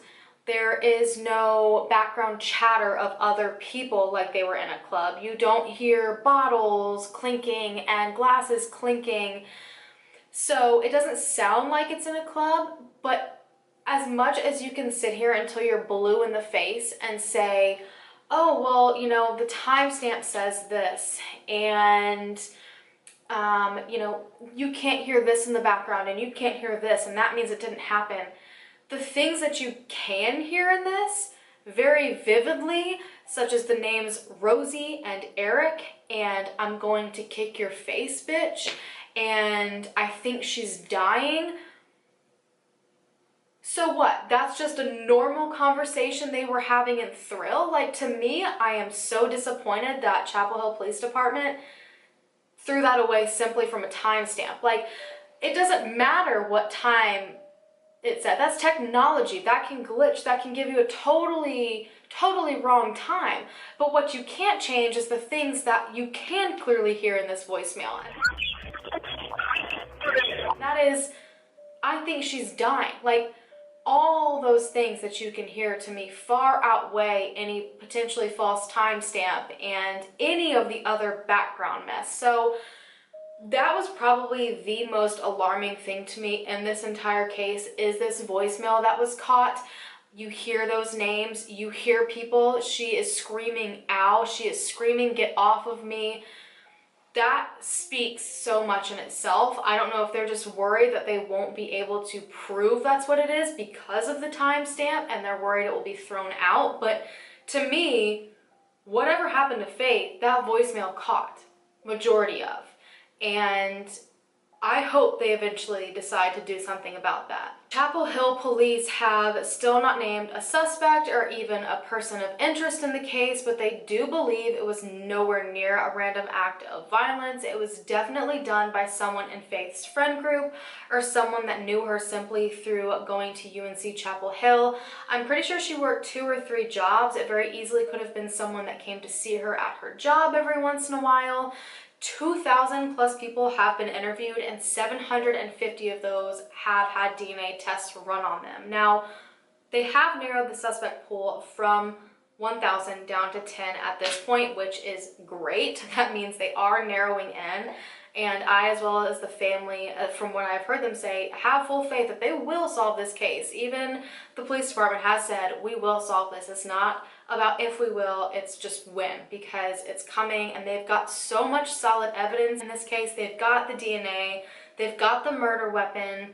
There is no background chatter of other people like they were in a club. You don't hear bottles clinking and glasses clinking. So it doesn't sound like it's in a club, but as much as you can sit here until you're blue in the face and say, oh, well, you know, the timestamp says this, and you know, you can't hear this in the background and you can't hear this, and that means it didn't happen. The things that you can hear in this very vividly, such as the names Rosie and Eric, and I'm going to kick your face, bitch, and I think she's dying. So what? That's just a normal conversation they were having in Thrill? Like, to me, I am so disappointed that Chapel Hill Police Department threw that away simply from a timestamp. Like, it doesn't matter what time it said. That's technology. That can glitch. That can give you a totally wrong time. But what you can't change is the things that you can clearly hear in this voicemail. That is, I think she's dying. Like, all those things that you can hear, to me, far outweigh any potentially false timestamp and any of the other background mess. So that was probably the most alarming thing to me in this entire case, is this voicemail that was caught. You hear those names, you hear people, she is screaming, ow, she is screaming, get off of me. That speaks so much in itself. I don't know if they're just worried that they won't be able to prove that's what it is because of the timestamp, and they're worried it will be thrown out. But to me, whatever happened to Faith, that voicemail caught, majority of. And I hope they eventually decide to do something about that. Chapel Hill police have still not named a suspect or even a person of interest in the case, but they do believe it was nowhere near a random act of violence. It was definitely done by someone in Faith's friend group or someone that knew her simply through going to UNC Chapel Hill. I'm pretty sure she worked 2 or 3 jobs. It very easily could have been someone that came to see her at her job every once in a while. 2,000 plus people have been interviewed, and 750 of those have had DNA tests run on them. Now, they have narrowed the suspect pool from 1,000 down to 10 at this point, which is great. That means they are narrowing in, and I, as well as the family, from what I've heard them say, have full faith that they will solve this case. Even the police department has said, we will solve this. It's not about if we will, it's just when, because it's coming, and they've got so much solid evidence in this case. They've got the DNA, they've got the murder weapon,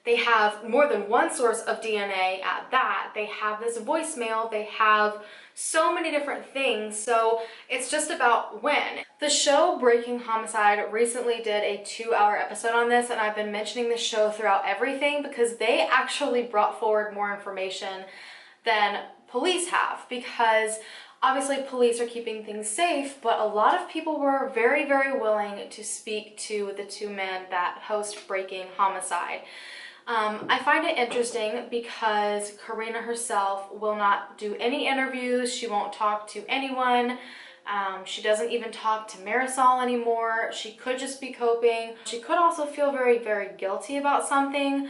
they have more than one source of DNA at that, they have this voicemail, they have so many different things, so it's just about when. The show Breaking Homicide recently did a 2-hour episode on this, and I've been mentioning this show throughout everything because they actually brought forward more information than police have, because obviously police are keeping things safe, but a lot of people were very, very willing to speak to the 2 men that host Breaking Homicide. I find it interesting because Kareena herself will not do any interviews. She won't talk to anyone. She doesn't even talk to Marisol anymore. She could just be coping. She could also feel very, very guilty about something.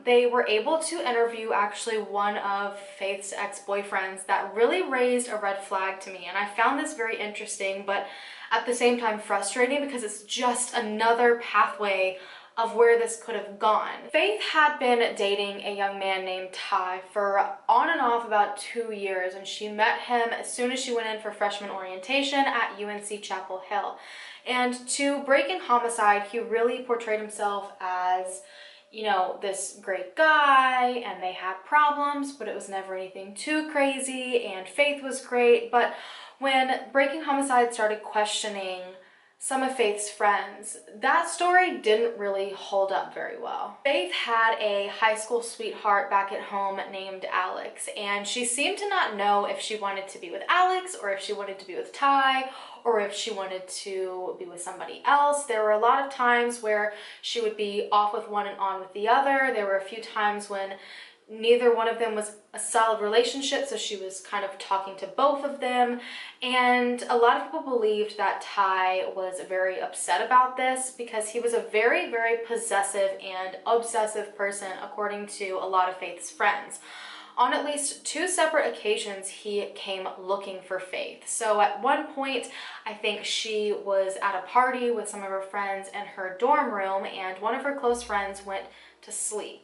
They were able to interview actually one of Faith's ex-boyfriends that really raised a red flag to me, and I found this very interesting, but at the same time frustrating, because it's just another pathway of where this could have gone. Faith had been dating a young man named Ty for on and off about 2 years, and she met him as soon as she went in for freshman orientation at UNC Chapel Hill. And to Breaking Homicide, he really portrayed himself as, you know, this great guy, and they had problems, but it was never anything too crazy, and Faith was great. But when Breaking Homicide started questioning some of Faith's friends, that story didn't really hold up very well. Faith had a high school sweetheart back at home named Alex, and she seemed to not know if she wanted to be with Alex or if she wanted to be with Ty or if she wanted to be with somebody else. There were a lot of times where she would be off with one and on with the other. There were a few times when neither one of them was a solid relationship, so she was kind of talking to both of them. And a lot of people believed that Ty was very upset about this because he was a very, very possessive and obsessive person, according to a lot of Faith's friends. On at least 2 separate occasions, he came looking for Faith. So at one point, I think she was at a party with some of her friends in her dorm room, and one of her close friends went to sleep.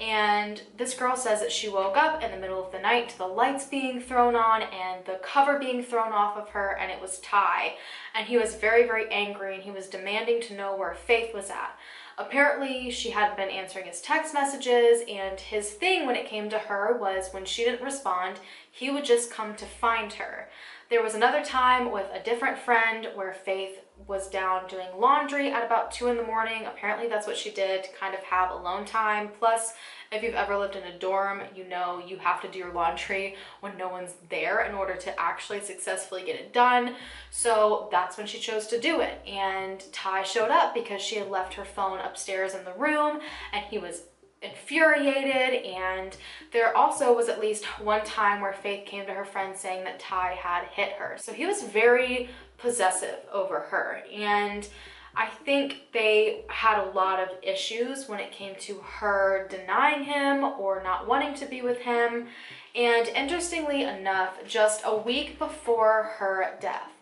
And this girl says that she woke up in the middle of the night to the lights being thrown on and the cover being thrown off of her, and it was Ty. And he was very, very angry, and he was demanding to know where Faith was at. Apparently, she hadn't been answering his text messages, and his thing when it came to her was when she didn't respond, he would just come to find her. There was another time with a different friend where Faith was down doing laundry at about 2 in the morning. Apparently that's what she did to kind of have alone time. Plus, if you've ever lived in a dorm, you know you have to do your laundry when no one's there in order to actually successfully get it done. So that's when she chose to do it. And Ty showed up because she had left her phone upstairs in the room, and he was infuriated. And there also was at least one time where Faith came to her friend saying that Ty had hit her. So he was very possessive over her, and I think they had a lot of issues when it came to her denying him or not wanting to be with him. And interestingly enough, just a week before her death,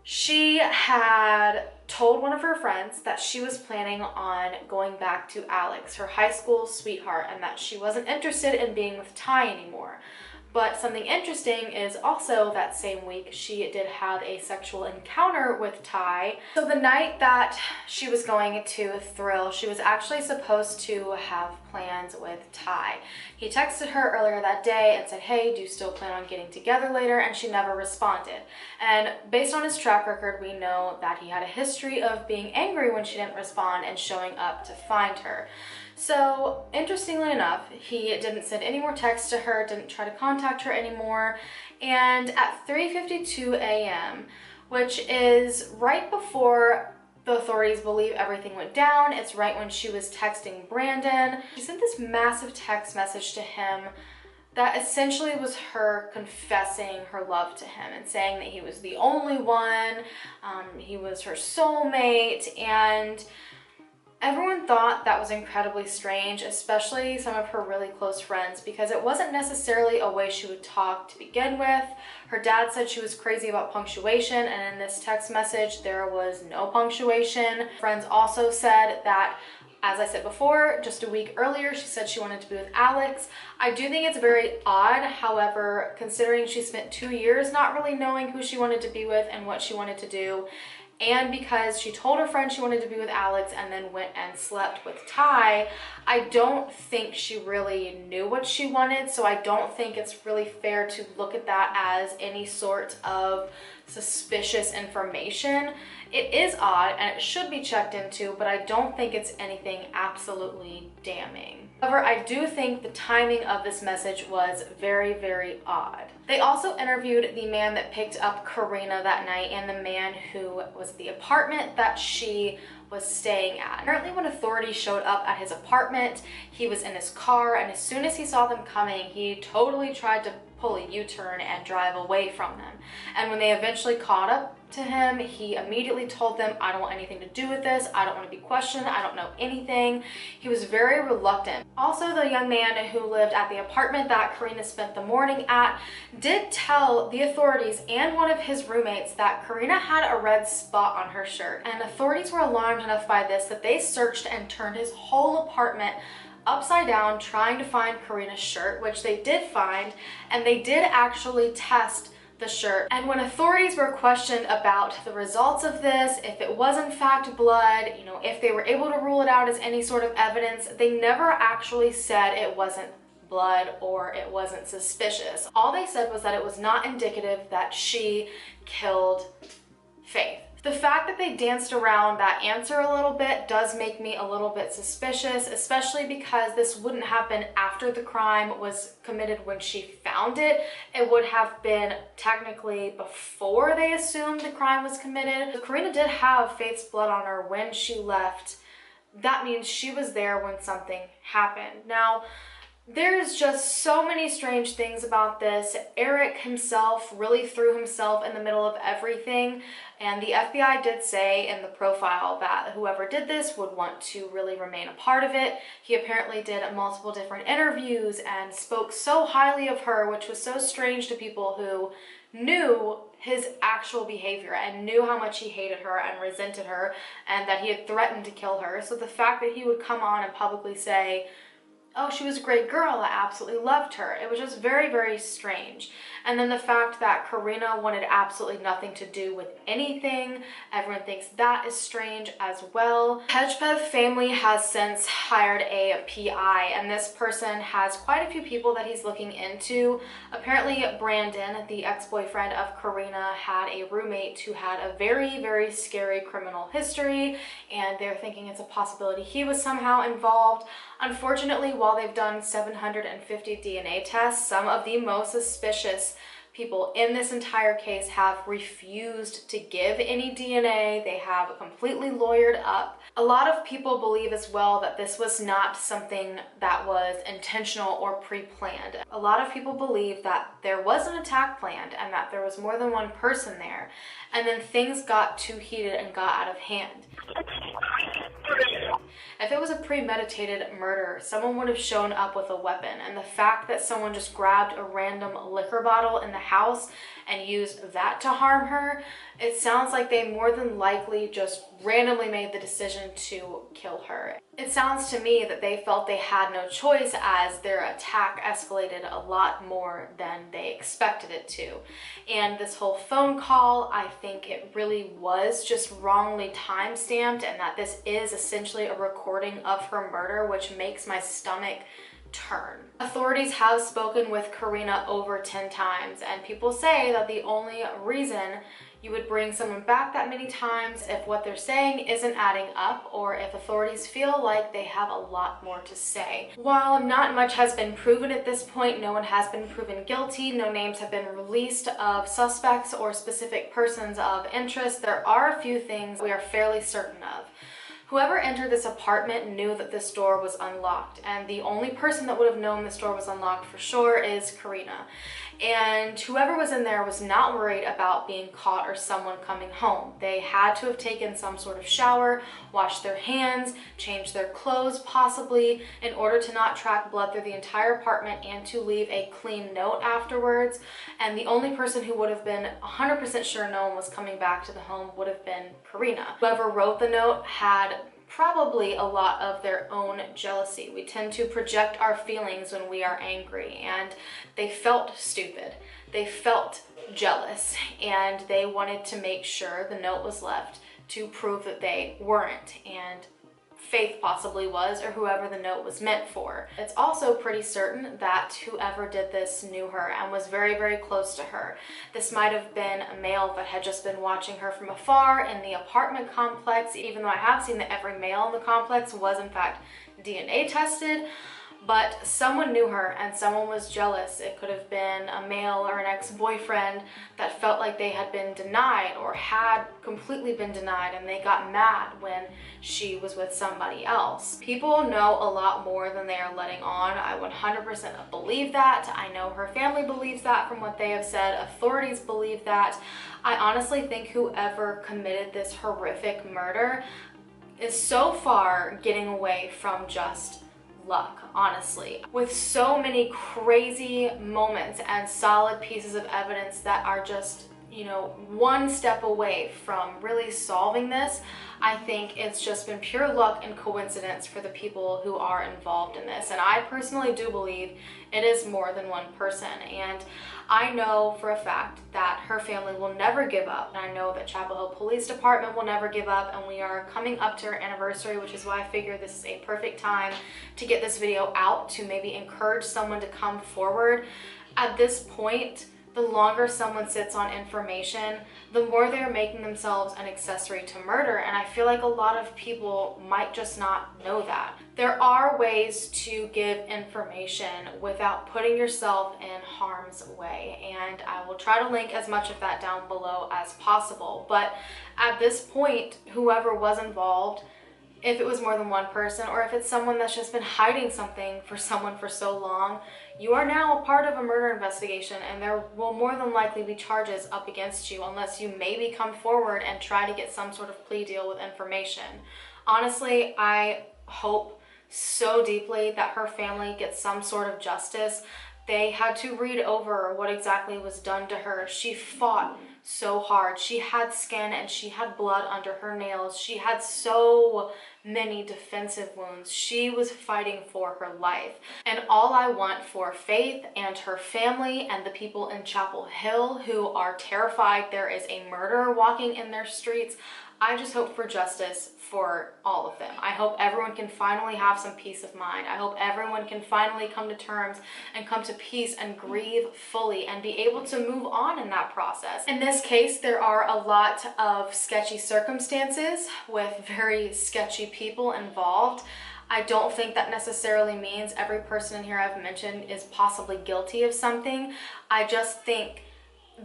she had told one of her friends that she was planning on going back to Alex, her high school sweetheart, and that she wasn't interested in being with Ty anymore. But something interesting is also that same week, she did have a sexual encounter with Ty. So the night that she was going to Thrill, she was actually supposed to have plans with Ty. He texted her earlier that day and said, hey, do you still plan on getting together later? And she never responded. And based on his track record, we know that he had a history of being angry when she didn't respond and showing up to find her. So interestingly enough, he didn't send any more texts to her, didn't try to contact her anymore. And at 3:52 a.m., which is right before the authorities believe everything went down, it's right when she was texting Brandon, she sent this massive text message to him that essentially was her confessing her love to him and saying that he was the only one, he was her soulmate. And everyone thought that was incredibly strange, especially some of her really close friends, because it wasn't necessarily a way she would talk to begin with. Her dad said she was crazy about punctuation, and in this text message, there was no punctuation. Friends also said that, as I said before, just a week earlier, she said she wanted to be with Alex. I do think it's very odd, however, considering she spent 2 years not really knowing who she wanted to be with and what she wanted to do, and because she told her friend she wanted to be with Alex and then went and slept with Ty, I don't think she really knew what she wanted. So I don't think it's really fair to look at that as any sort of suspicious information. It is odd and it should be checked into, but I don't think it's anything absolutely damning. However, I do think the timing of this message was very, very odd. They also interviewed the man that picked up Kareena that night and the man who was at the apartment that she was staying at. Apparently when authorities showed up at his apartment, he was in his car, and as soon as he saw them coming, he totally tried to pull a U-turn and drive away from them. And when they eventually caught up to him, he immediately told them, I don't want anything to do with this, I don't want to be questioned, I don't know anything. He was very reluctant. Also, the young man who lived at the apartment that Kareena spent the morning at did tell the authorities and one of his roommates that Kareena had a red spot on her shirt, and authorities were alarmed enough by this that they searched and turned his whole apartment upside down trying to find Kareena's shirt, which they did find, and they did actually test the shirt. And when authorities were questioned about the results of this, if it was in fact blood, you know, if they were able to rule it out as any sort of evidence, they never actually said it wasn't blood or it wasn't suspicious. All they said was that it was not indicative that she killed Faith. The fact that they danced around that answer a little bit does make me a little bit suspicious, especially because this wouldn't have been after the crime was committed when she found it. It would have been technically before they assumed the crime was committed. Kareena did have Faith's blood on her when she left. That means she was there when something happened. Now, there's just so many strange things about this. Eric himself really threw himself in the middle of everything, and the FBI did say in the profile that whoever did this would want to really remain a part of it. He apparently did multiple different interviews and spoke so highly of her, which was so strange to people who knew his actual behavior and knew how much he hated her and resented her and that he had threatened to kill her. So the fact that he would come on and publicly say, oh, she was a great girl, I absolutely loved her, it was just very, very strange. And then the fact that Kareena wanted absolutely nothing to do with anything, everyone thinks that is strange as well. Hedgepeth family has since hired a PI, and this person has quite a few people that he's looking into. Apparently Brandon, the ex-boyfriend of Kareena, had a roommate who had a very, very scary criminal history, and they're thinking it's a possibility he was somehow involved. Unfortunately, while they've done 750 DNA tests, some of the most suspicious people in this entire case have refused to give any DNA. They have completely lawyered up. A lot of people believe as well that this was not something that was intentional or pre-planned. A lot of people believe that there was an attack planned and that there was more than one person there, and then things got too heated and got out of hand. If it was a premeditated murder, someone would have shown up with a weapon, and the fact that someone just grabbed a random liquor bottle in the house and used that to harm her, it sounds like they more than likely just randomly made the decision to kill her. It sounds to me that they felt they had no choice as their attack escalated a lot more than they expected it to. And this whole phone call, I think it really was just wrongly time-stamped, and that this is essentially a recording of her murder, which makes my stomach turn. Authorities have spoken with Kareena over 10 times, and people say that the only reason you would bring someone back that many times if what they're saying isn't adding up, or if authorities feel like they have a lot more to say. While not much has been proven at this point, no one has been proven guilty, no names have been released of suspects or specific persons of interest, there are a few things we are fairly certain of. Whoever entered this apartment knew that this door was unlocked, and the only person that would have known this door was unlocked for sure is Kareena. And whoever was in there was not worried about being caught or someone coming home. They had to have taken some sort of shower, washed their hands, changed their clothes possibly, in order to not track blood through the entire apartment and to leave a clean note afterwards. And the only person who would have been 100% sure no one was coming back to the home would have been Kareena. Whoever wrote the note had probably a lot of their own jealousy. We tend to project our feelings when we are angry, and they felt stupid. They felt jealous, and they wanted to make sure the note was left to prove that they weren't, and Faith possibly was, or whoever the note was meant for. It's also pretty certain that whoever did this knew her and was very, very close to her. This might have been a male that had just been watching her from afar in the apartment complex, even though I have seen that every male in the complex was in fact DNA tested. But someone knew her and someone was jealous. It could have been a male or an ex-boyfriend that felt like they had been denied or had completely been denied, and they got mad when she was with somebody else. People know a lot more than they are letting on. I 100% believe that. I know her family believes that from what they have said. Authorities believe that. I honestly think whoever committed this horrific murder is so far getting away from just luck, honestly, with so many crazy moments and solid pieces of evidence that are just, you know, one step away from really solving this. I think it's just been pure luck and coincidence for the people who are involved in this. And I personally do believe it is more than one person. And I know for a fact that her family will never give up. And I know that Chapel Hill Police Department will never give up. And we are coming up to her anniversary, which is why I figure this is a perfect time to get this video out to maybe encourage someone to come forward. At this point, the longer someone sits on information, the more they're making themselves an accessory to murder, and I feel like a lot of people might just not know that. There are ways to give information without putting yourself in harm's way, and I will try to link as much of that down below as possible. But at this point, whoever was involved, if it was more than one person, or if it's someone that's just been hiding something for someone for so long, you are now a part of a murder investigation, and there will more than likely be charges up against you unless you maybe come forward and try to get some sort of plea deal with information. Honestly, I hope so deeply that her family gets some sort of justice. They had to read over what exactly was done to her. She fought so hard. She had skin and she had blood under her nails. She had so many defensive wounds. She was fighting for her life. And all I want for Faith and her family and the people in Chapel Hill who are terrified there is a murderer walking in their streets, I just hope for justice for all of them. I hope everyone can finally have some peace of mind. I hope everyone can finally come to terms and come to peace and grieve fully and be able to move on in that process. In this case, there are a lot of sketchy circumstances with very sketchy people involved. I don't think that necessarily means every person in here I've mentioned is possibly guilty of something. I just think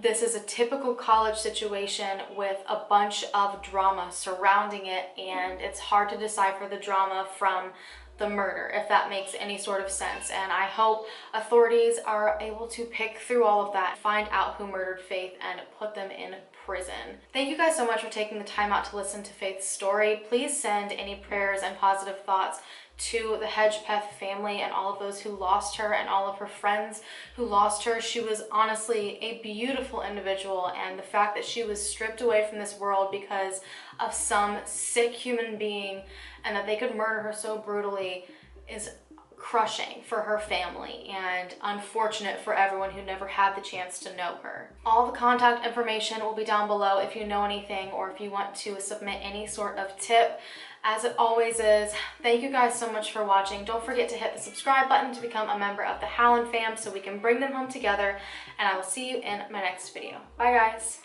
this is a typical college situation with a bunch of drama surrounding it, and it's hard to decipher the drama from the murder, if that makes any sort of sense. And I hope authorities are able to pick through all of that, find out who murdered Faith, and put them in prison. Thank you guys so much for taking the time out to listen to Faith's story. Please send any prayers and positive thoughts to the Hedgepeth family and all of those who lost her and all of her friends who lost her. She was honestly a beautiful individual, and the fact that she was stripped away from this world because of some sick human being and that they could murder her so brutally is crushing for her family and unfortunate for everyone who never had the chance to know her. All the contact information will be down below if you know anything or if you want to submit any sort of tip. As it always is, thank you guys so much for watching. Don't forget to hit the subscribe button to become a member of the Hallan fam so we can bring them home together, and I will see you in my next video. Bye guys.